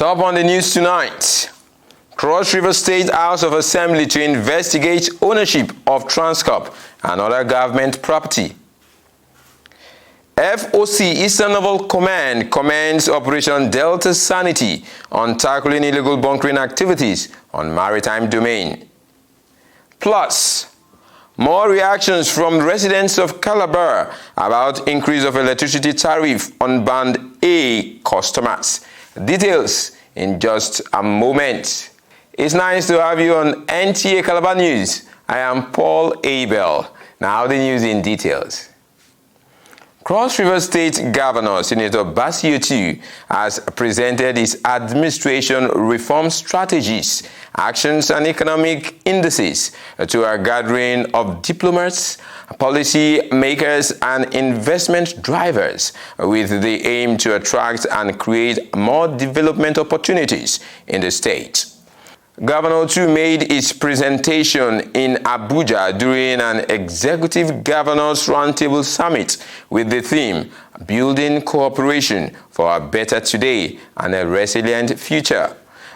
Top on the news tonight. Cross River State House of Assembly to investigate ownership of Transcorp and other government property. FOC Eastern Naval Command commends Operation Delta Sanity on tackling illegal bunkering activities on maritime domain. Plus, more reactions from residents of Calabar about increase of electricity tariff on Band A customers. Details in just a moment. It's nice to have you on Nta Calabar News. I am Paul Abel. Now the news in details. Cross River State Governor Senator Basio has presented his administration reform strategies, actions and economic indices to a gathering of diplomats, policy makers and investment drivers with the aim to attract and create more development opportunities in the state. Governor Tu made his presentation in Abuja during an Executive Governors Roundtable Summit with the theme, Building Cooperation for a Better Today and a Resilient Future.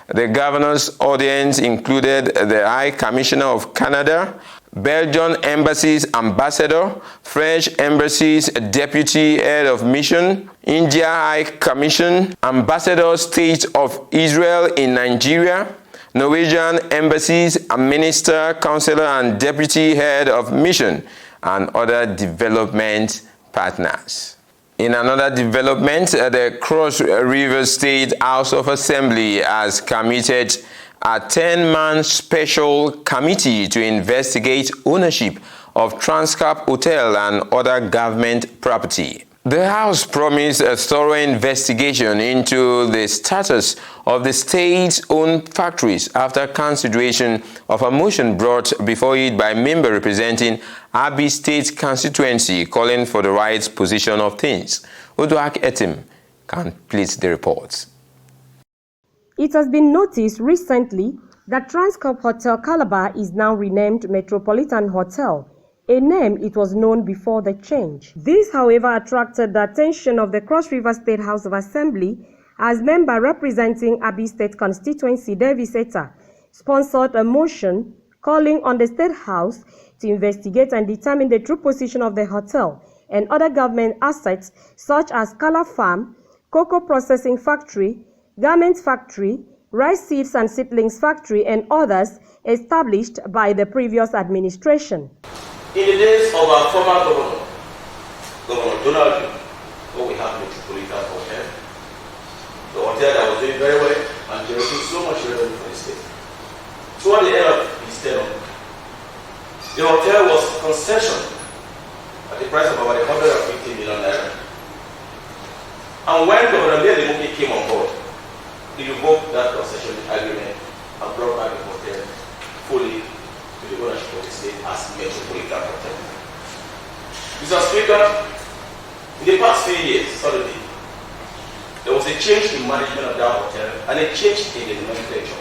The governor's audience included the High Commissioner of Canada, Belgian Embassy's Ambassador, French Embassy's Deputy Head of Mission, India High Commission, Ambassador State of Israel in Nigeria, Norwegian Embassy's Minister, Counselor and Deputy Head of Mission, and other development partners. In another development, the Cross River State House of Assembly has committed a 10-man special committee to investigate ownership of Transcorp Hotel and other government property. The House promised a thorough investigation into the status of the state-owned factories after consideration of a motion brought before it by a member representing Abi State constituency calling for the right position of things. Uduak Etim completes the report. It has been noticed recently that Transcorp Hotel Calabar is now renamed Metropolitan Hotel, a name it was known before the change. This, however, attracted the attention of the Cross River State House of Assembly as member representing Abi State constituency Davis Etta sponsored a motion calling on the State House to investigate and determine the true position of the hotel and other government assets such as Kala Farm, Cocoa Processing Factory, Garment Factory, Rice Seeds and Seedlings Factory and others established by the previous administration. In the days of our former governor, Governor Donald, where we have Metropolitan Hotel, the hotel that was doing very well and generating so much revenue for the state. Toward the end of his tenure, the hotel was concessioned at the price of about 150 million naira. And when Governor Lemuki came on board, he revoked that concession agreement and brought back the hotel fully to the ownership of the state as Metropolitan Hotel. Mr. Speaker, in the past few years, suddenly, there was a change in management of that hotel and a change in the nomenclature.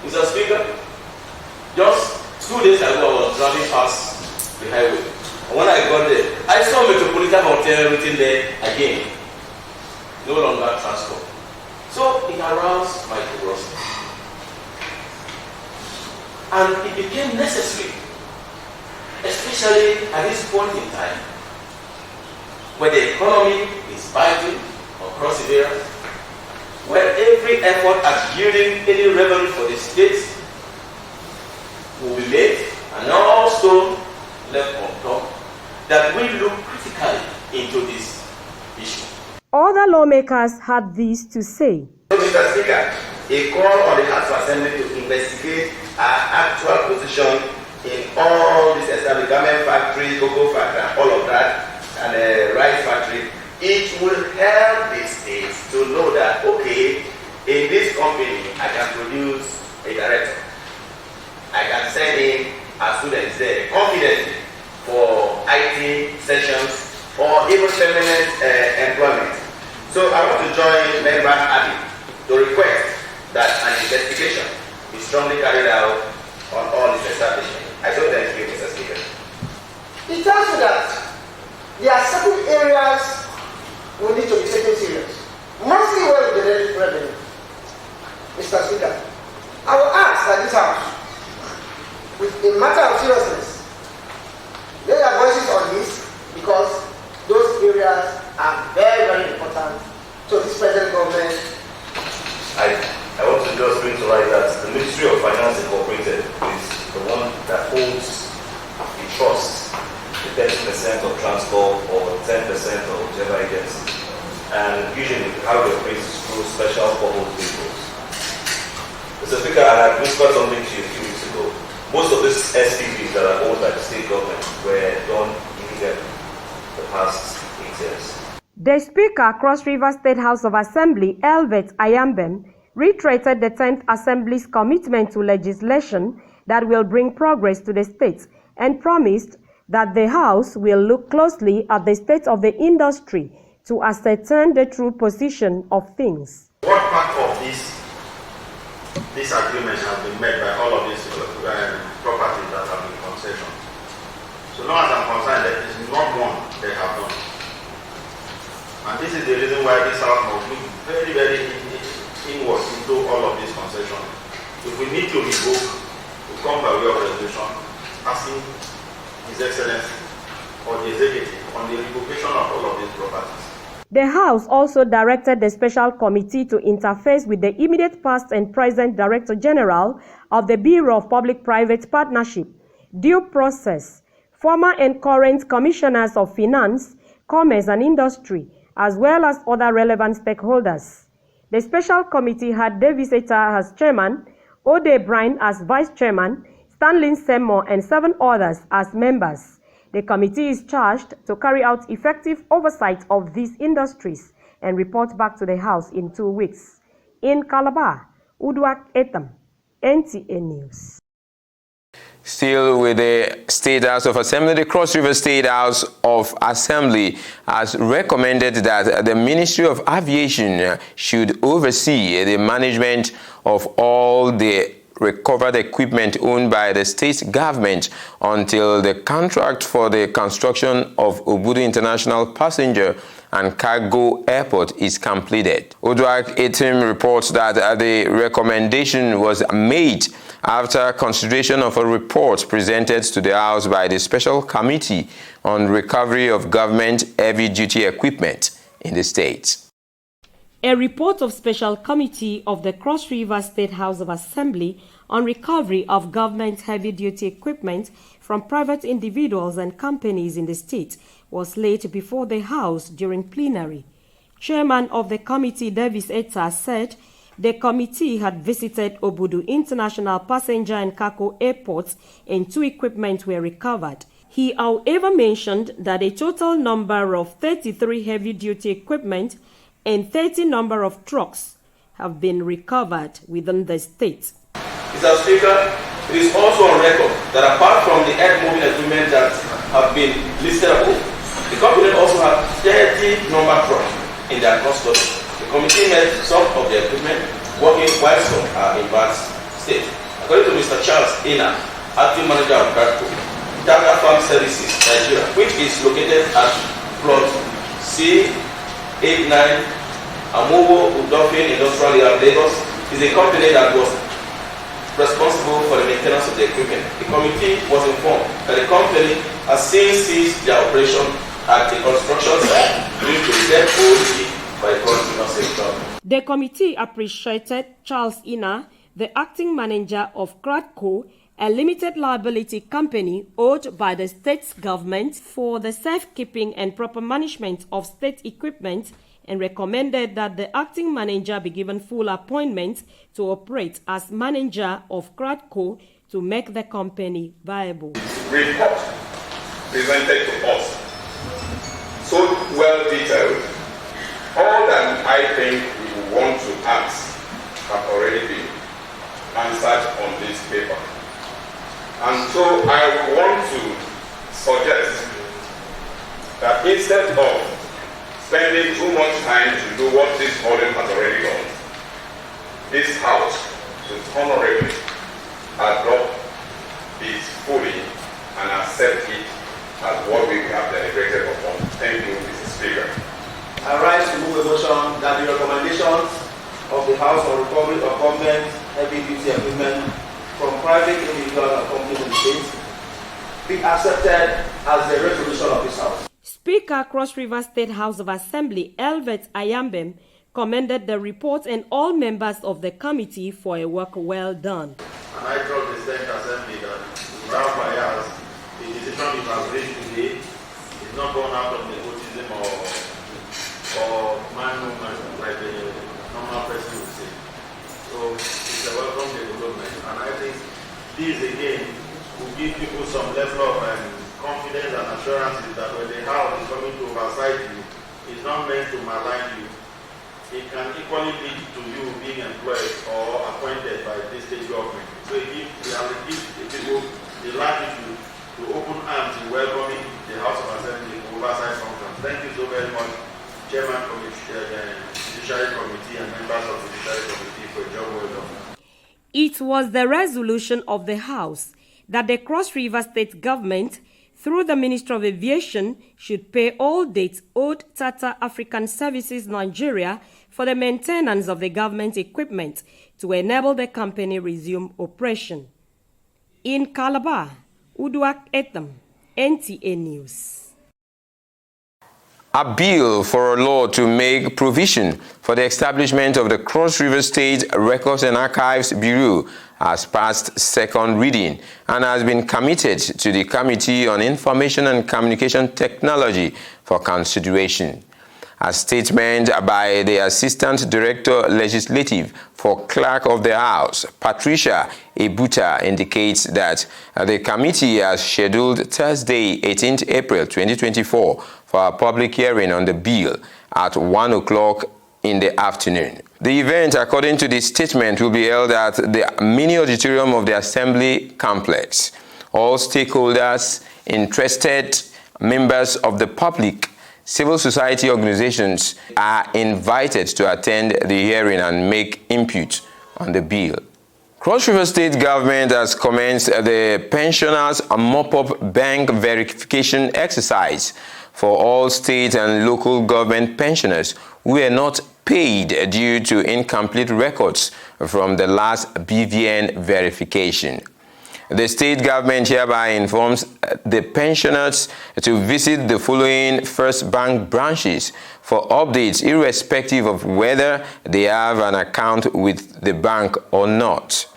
Mr. Speaker, just 2 days ago I was driving past the highway. And when I got there, I saw Metropolitan Hotel written there again. No longer Transcorp. So it aroused my curiosity. And it became necessary, especially at this point in time, where the economy is biting across the area, where every effort at yielding any revenue for the state will be made and also left on top, that we look critically into this issue. Other lawmakers had this to say. Mr. Speaker, a call on the House of Assembly to investigate our actual position in all this established garment factory, cocoa factory, and all of that, and the rice factory. It will help the states to know that, okay, in this company, I can produce a director. I can send in a student there confidently for IT sessions or even permanent employment. So I want to join member Abi to request that an investigation is strongly carried out on all this establishment. I so thank you, Mr. Speaker. It tells you that there are certain areas we need to be taken serious. monthly will generate revenue. Mr. Speaker, I will ask that this House, with a matter of seriousness, lay their voices on this, because those areas are very, very important to this present government. I want to just bring to light that the Ministry of Finance Incorporated is the one that holds the trust, the 30% of transport or 10% of whichever agency. And usually how they operate is through special purpose vehicles. Mr. Speaker, I had whispered something to you a few weeks ago. Most of these SPVs that are owned by the state government were done illegally the past 8 years. The Speaker, Cross River State House of Assembly, Elvet Ayambem, reiterated the 10th Assembly's commitment to legislation that will bring progress to the state and promised that the House will look closely at the state of the industry to ascertain the true position of things. What part of this agreement has been made by all of these properties that have been concessions? So long as I'm concerned, there is not one they have done. And this is the reason why this House must look very, very inward into all of these concessions. If we need to revoke, we come by way of resolution, asking His Excellency or the Executive on the revocation of all of these properties. The House also directed the special committee to interface with the immediate past and present Director General of the Bureau of Public-Private Partnership, Due Process, former and current Commissioners of Finance, Commerce and Industry, as well as other relevant stakeholders. The special committee had Davis Etta as chairman, Ode Bryan as vice chairman, Stanley Seymour and 7 others as members. The committee is charged to carry out effective oversight of these industries and report back to the House in 2 weeks. In Calabar, Uduak Etam, NTA News. Still with the State House of Assembly, the Cross River State House of Assembly has recommended that the Ministry of Aviation should oversee the management of all the recovered equipment owned by the state government until the contract for the construction of Obudu International Passenger and Cargo Airport is completed. Uduak Etim reports that the recommendation was made after consideration of a report presented to the House by the Special Committee on Recovery of Government Heavy-Duty Equipment in the state. A report of Special Committee of the Cross River State House of Assembly on recovery of government heavy-duty equipment from private individuals and companies in the state was laid before the House during plenary. Chairman of the committee, Davis Etta, said the committee had visited Obudu International Passenger and Cargo Airports and 2 equipment were recovered. He, however, mentioned that a total number of 33 heavy-duty equipment and 30 number of trucks have been recovered within the state. Mr. Speaker, it is also on record that apart from the earth-moving equipment that have been listed above, the company also has 30 number trucks in their custody. The committee met some of the equipment working while some are in bad state. According to Mr. Charles Ina, acting manager of Bradco, Data Farm Services, Nigeria, which is located at plot C89 Amowo Udofin Industrial Area, Lagos, is a company that was responsible for the maintenance of the equipment. The committee was informed that the company has since ceased their operation at the construction site due to the debt owed by the consumer sector. The committee appreciated Charles Ina, the acting manager of Cradco, a limited liability company owned by the state government, for the safekeeping and proper management of state equipment, and recommended that the acting manager be given full appointment to operate as manager of Cradco to make the company viable. Report presented to us, so well detailed, all that I think we want to ask have already been answered on this paper. And so I want to suggest that instead of spending too much time to do what this body has already done, this House should honorably adopt this fully and accept it as what we have deliberated upon. Thank you, Mr. Speaker. I rise to move a motion that the recommendations of the House of Recovery of Government Heavy Duty Equipment from private individuals and companies in the state be accepted as the resolution of this House. Speaker, Cross River State House of Assembly, Elvet Ayambem, commended the report and all members of the committee for a work well done. And I told the State Assembly that without bias, the decision you have reached today is not born out of nepotism or man movement like the normal person would say. So it's a welcome development. And I think this again will give people some level of confidence and assurances that when the House is coming to oversight you, it's not meant to malign you. It can equally lead to you being employed or appointed by this state government. So it gives the people the latitude to open arms in welcoming the House of Assembly to oversight functions. Thank you so very much, Chairman of the Judiciary Committee and members of the Judiciary Committee for a job well done. It was the resolution of the House that the Cross River State Government, through the Ministry of Aviation, should pay all debts owed Tata African Services Nigeria for the maintenance of the government equipment to enable the company resume operation. In Calabar, Uduak Etam, NTA News. A bill for a law to make provision for the establishment of the Cross River State Records and Archives Bureau has passed second reading and has been committed to the Committee on Information and Communication Technology for consideration. A statement by the Assistant Director Legislative for Clerk of the House, Patricia Ebuta, indicates that the committee has scheduled Thursday, 18th April 2024 for a public hearing on the bill at 1 o'clock in the afternoon. The event, according to the statement, will be held at the mini auditorium of the Assembly Complex. All stakeholders, interested members of the public, civil society organizations are invited to attend the hearing and make input on the bill. Cross River State Government has commenced the Pensioners Mop-Up Bank Verification Exercise for all state and local government pensioners who are not paid due to incomplete records from the last BVN verification. The state government hereby informs the pensioners to visit the following First Bank branches for updates irrespective of whether they have an account with the bank or not.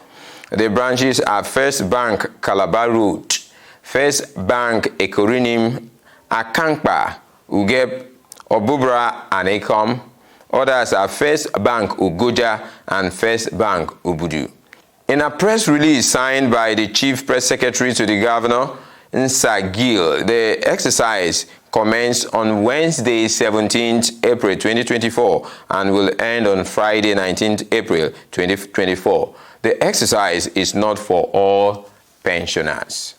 The branches are First Bank Calabar Road, First Bank Ekorinim, Akankpa, Ugeb, Obubra and Ekom. Others are First Bank Ugoja and First Bank Ubudu. In a press release signed by the Chief Press Secretary to the Governor, Nsa Gil, the exercise commenced on Wednesday, 17th April 2024 and will end on Friday, 19th April 2024. The exercise is not for all pensioners.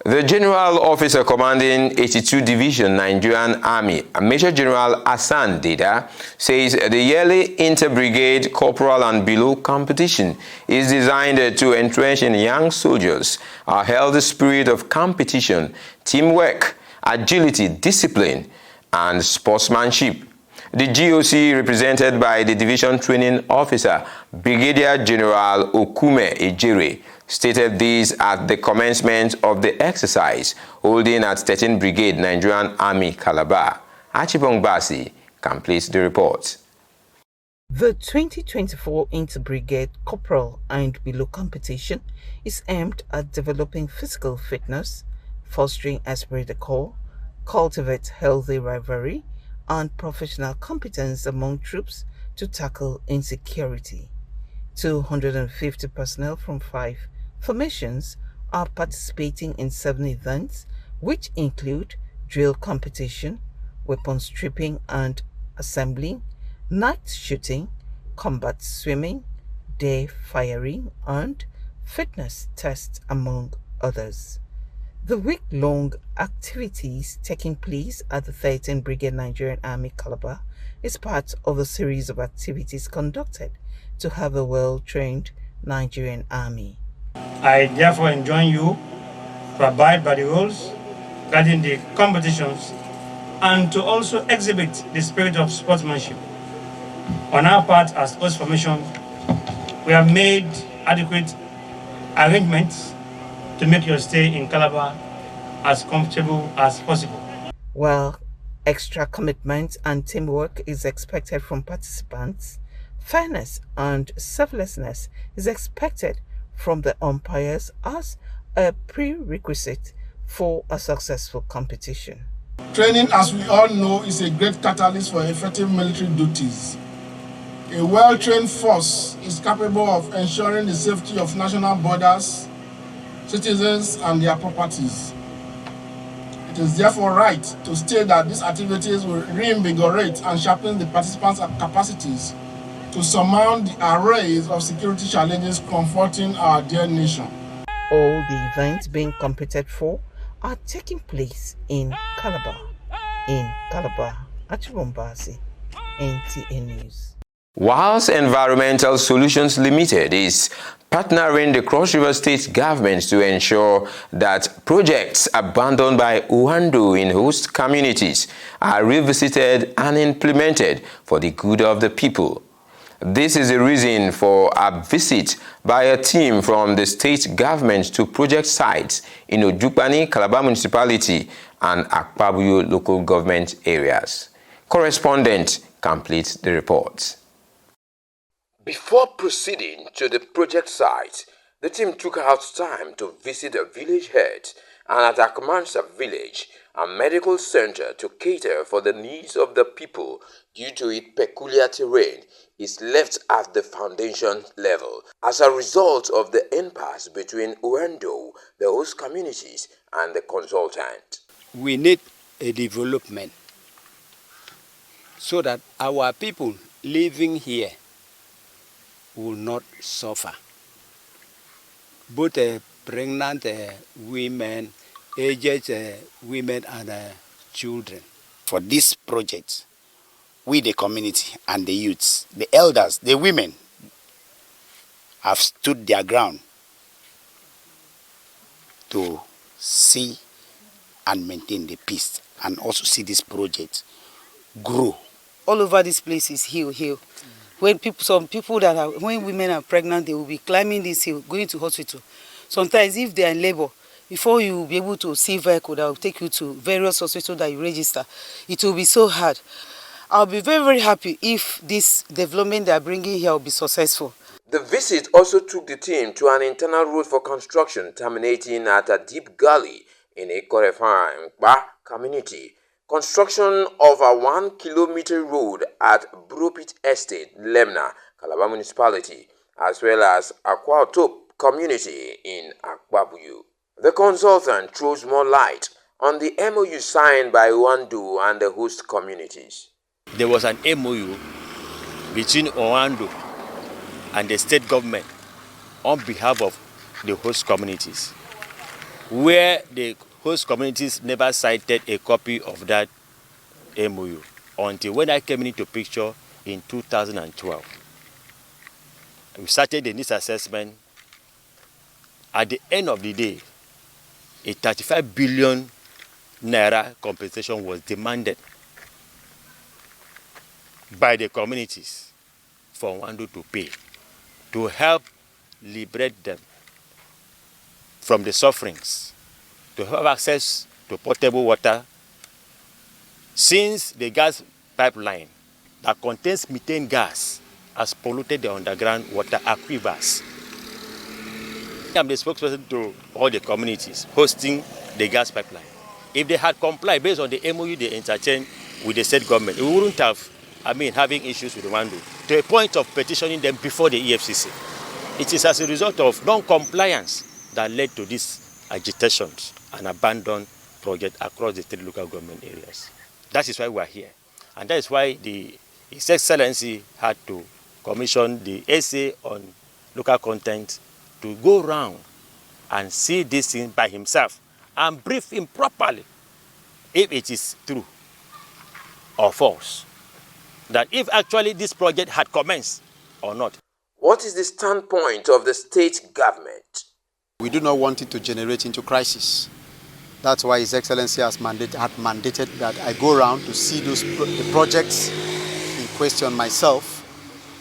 The General Officer Commanding 82 Division Nigerian Army, Major General Hassan Dida, says the yearly inter-brigade corporal and below competition is designed to entrench in young soldiers a healthy spirit of competition, teamwork, agility, discipline, and sportsmanship. The GOC, represented by the Division Training Officer, Brigadier General Okume Ejire, stated this at the commencement of the exercise holding at 13th Brigade Nigerian Army Calabar. Achibong Basi completes the report. The 2024 Inter-Brigade Corporal and Below competition is aimed at developing physical fitness, fostering esprit de corps, cultivate healthy rivalry, and professional competence among troops to tackle insecurity. 250 personnel from 5 formations are participating in 7 events, which include drill competition, weapon stripping and assembling, night shooting, combat swimming, day firing, and fitness tests, among others. The week-long activities taking place at the 13th Brigade Nigerian Army Calabar is part of a series of activities conducted to have a well-trained Nigerian Army. I therefore enjoin you to abide by the rules regarding the competitions and to also exhibit the spirit of sportsmanship. On our part as sports formation, we have made adequate arrangements to make your stay in Calabar as comfortable as possible. Well, extra commitment and teamwork is expected from participants. Fairness and selflessness is expected from the umpires as a prerequisite for a successful competition. Training, as we all know, is a great catalyst for effective military duties. A well-trained force is capable of ensuring the safety of national borders, citizens, and their properties. It is therefore right to state that these activities will reinvigorate and sharpen the participants' capacities to surmount the arrays of security challenges confronting our dear nation. All the events being competed for are taking place in Calabar. In Calabar, Achibombasi, NTA News. Whilst Environmental Solutions Limited is partnering the Cross River State government to ensure that projects abandoned by Uando in host communities are revisited and implemented for the good of the people. This is the reason for a visit by a team from the state government to project sites in Ojukpani, Calabar Municipality and Akpabuyo local government areas. Correspondent completes the report. Before proceeding to the project site, the team took out time to visit the village head and at Akmansa village, a medical center to cater for the needs of the people due to its peculiar terrain is left at the foundation level as a result of the impasse between Uendo, the host communities, and the consultant. We need a development so that our people living here will not suffer. Both pregnant women, aged women and children. For this project, we the community and the youths, the elders, the women have stood their ground to see and maintain the peace and also see this project grow. All over this place is hill. When when women are pregnant, they will be climbing this hill, going to hospital. Sometimes if they are in labor, before you will be able to see vehicle that will take you to various hospitals that you register, it will be so hard. I'll be very, very happy if this development they are bringing here will be successful. The visit also took the team to an internal road for construction terminating at a deep gully in Ekorefa community. Construction of a 1 kilometer road at Bropit Estate, Lemna, Calabar Municipality, as well as Aquatop community in Akpabuyu. The consultant throws more light on the MOU signed by Uando and the host communities. There was an MOU between Uando and the state government on behalf of the host communities, where the host communities never cited a copy of that MOU until when I came into picture in 2012. We started the needs assessment. At the end of the day, a 35 billion naira compensation was demanded by the communities for Uando to pay to help liberate them from the sufferings, to have access to potable water, since the gas pipeline that contains methane gas has polluted the underground water aquifers. I'm the spokesperson to all the communities hosting the gas pipeline. If they had complied based on the MOU they entertained with the state government, we wouldn't have, having issues with Uando to a point of petitioning them before the EFCC. It is as a result of non-compliance that led to these agitations and abandoned projects across the three local government areas. That is why we are here. And that is why His Excellency had to commission the essay on local content to go around and see this thing by himself and brief him properly if it is true or false, that if actually this project had commenced or not. What is the standpoint of the state government? We do not want it to generate into crisis. That's why His Excellency had mandated that I go around to see the projects in question myself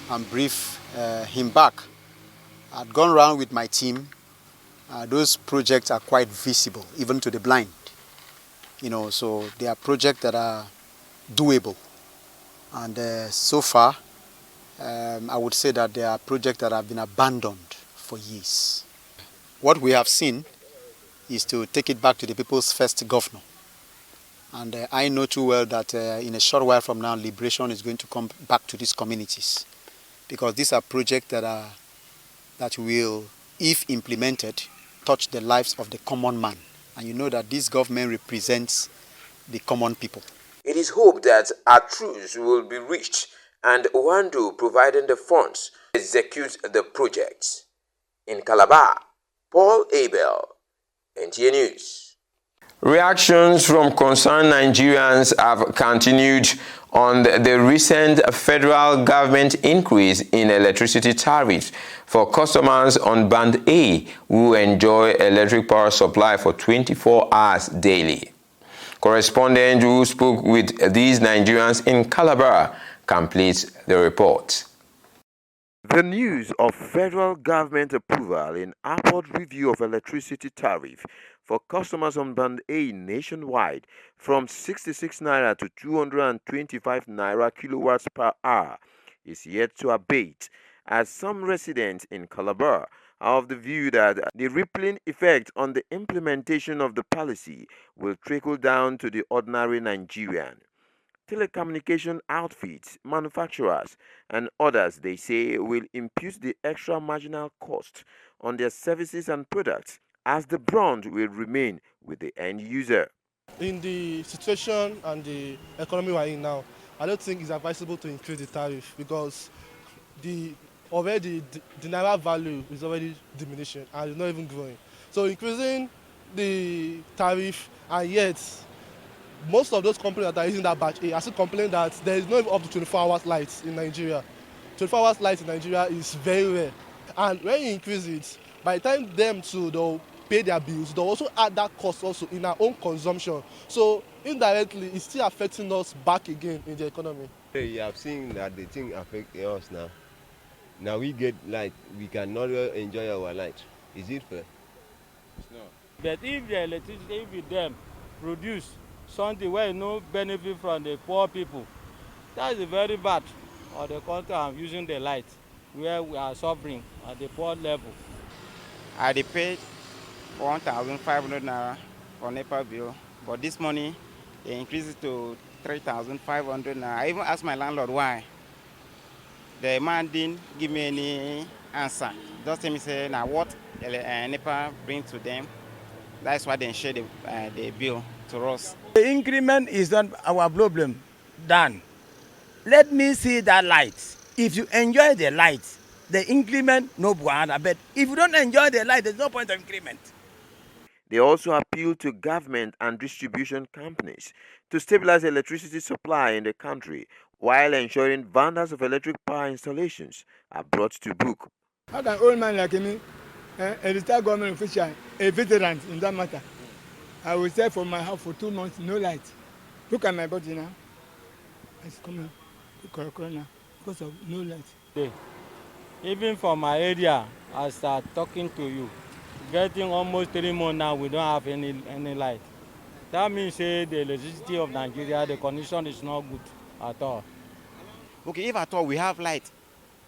and brief him back. I'd gone around with my team. Those projects are quite visible, even to the blind. So they are projects that are doable. And so far, I would say that they are projects that have been abandoned for years. What we have seen is to take it back to the people's first governor. And I know too well that in a short while from now, liberation is going to come back to these communities. Because these are projects that will, if implemented, touch the lives of the common man. And you know that this government represents the common people. It is hoped that a truce will be reached and Oando providing the funds to execute the project. In Calabar, Paul Abel, NTA News. Reactions from concerned Nigerians have continued on the recent federal government increase in electricity tariffs for customers on Band A who enjoy electric power supply for 24 hours daily. Correspondent who spoke with these Nigerians in Calabar completes the report. The news of federal government approval in upward review of electricity tariff for customers on Band A nationwide from 66 naira to 225 naira kilowatts per hour is yet to abate, as some residents in Calabar are of the view that the rippling effect on the implementation of the policy will trickle down to the ordinary Nigerian. Telecommunication outfits, manufacturers, and others, they say, will impute the extra marginal cost on their services and products, as the brunt will remain with the end user. In the situation and the economy we're in now, I don't think it's advisable to increase the tariff because the naira value is already diminishing and it's not even growing. So increasing the tariff, and yet most of those companies that are using that batch A are still complaining that there is not even up to 24 hours light in Nigeria. 24 hours light in Nigeria is very rare. And when you increase it, by the time they'll pay their bills, they'll also add that cost also in our own consumption. So indirectly, it's still affecting us back again in the economy. You have seen that the thing affects us now. Now we get light, we cannot enjoy our light. Is it fair? It's not. But if the electricity with them produce something where no benefit from the poor people, that is very bad. Or the country are using the light where we are suffering at the poor level. I paid 1,500 naira for NEPA bill, but this money they increased it to 3,500 naira. I even asked my landlord why. The man didn't give me any answer. Just tell me say now what NEPA bring to them. That's why they share the bill to us. The increment is not our problem. Done. Let me see that light. If you enjoy the light, the increment no bother. But if you don't enjoy the light, there's no point of increment. They also appeal to government and distribution companies to stabilize electricity supply in the country while ensuring vendors of electric power installations are brought to book. How can an old man like me, a retired government official, a veteran in that matter, I will stay for my house for 2 months, no light. Look at my body now. It's coming to corona because of no light. Even from my area, I start talking to you. Getting almost 3 months now, we don't have any light. That means the electricity of Nigeria, the condition is not good at all. Okay, if at all we have light,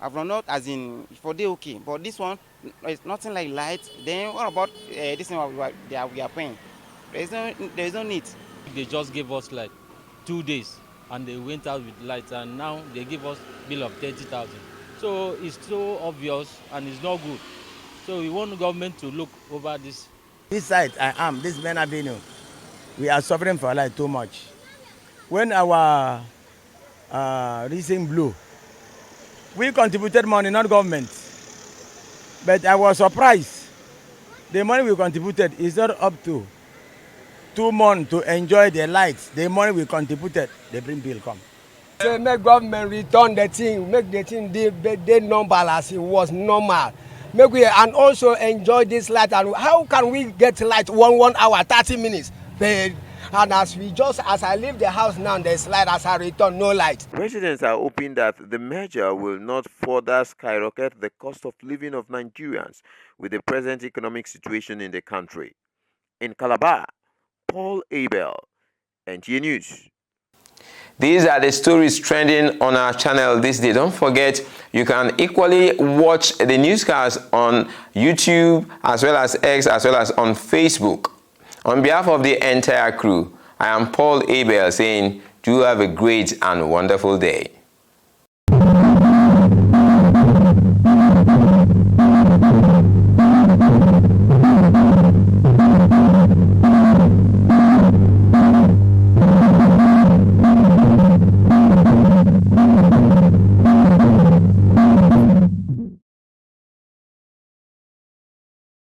I've not as in for day okay, but this one is nothing like light. Then what about this one we are paying? There is no need. They just gave us like 2 days and they went out with lights, and now they give us bill of 30,000. So it's so obvious and it's not good. So we want the government to look over this. This side this main avenue, we are suffering for light too much. When our recent blew, we contributed money, not government. But I was surprised. The money we contributed is not up to 2 months to enjoy the lights. The money we contributed, the bring bill come. So make government return the thing, make the thing they normal as it was normal. Make we and also enjoy this light. And how can we get light 1 hour, 30 minutes? But and as I leave the house now, there's light. As I return, no light. Residents are hoping that the merger will not further skyrocket the cost of living of Nigerians with the present economic situation in the country. In Calabar, Paul Abel, NTA News. These are the stories trending on our channel this day. Don't forget, you can equally watch the newscast on YouTube as well as X as well as on Facebook. On behalf of the entire crew, I am Paul Abel saying, do have a great and wonderful day.